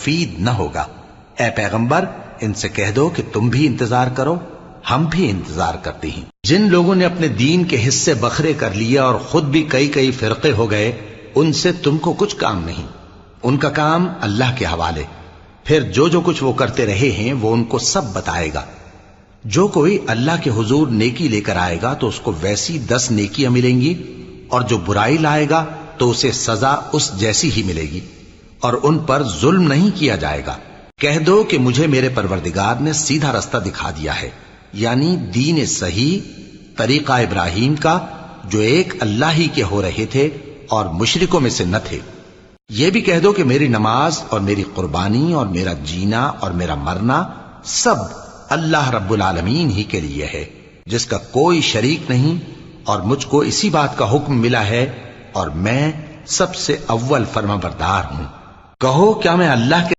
مفید نہ ہوگا۔ اے پیغمبر ان سے کہہ دو کہ تم بھی انتظار کرو، ہم بھی انتظار کرتے ہیں۔ جن لوگوں نے اپنے دین کے حصے بکھرے کر لیا اور خود بھی کئی فرقے ہو گئے، ان سے تم کو کچھ کام نہیں، ان کا کام اللہ کے حوالے۔ پھر جو کچھ وہ کرتے رہے ہیں وہ ان کو سب بتائے گا۔ جو کوئی اللہ کے حضور نیکی لے کر آئے گا تو اس کو ویسی 10 نیکیاں ملیں گی، اور جو برائی لائے گا تو اسے سزا اس جیسی ہی ملے گی، اور ان پر ظلم نہیں کیا جائے گا۔ کہہ دو کہ مجھے میرے پروردگار نے سیدھا رستہ دکھا دیا ہے، یعنی دین صحیح، طریقہ ابراہیم کا، جو ایک اللہ ہی کے ہو رہے تھے اور مشرکوں میں سے نہ تھے۔ یہ بھی کہہ دو کہ میری نماز اور میری قربانی اور میرا جینا اور میرا مرنا سب اللہ رب العالمین ہی کے لیے ہے، جس کا کوئی شریک نہیں، اور مجھ کو اسی بات کا حکم ملا ہے، اور میں سب سے اول فرمانبردار ہوں۔ کہو کیا میں اللہ کے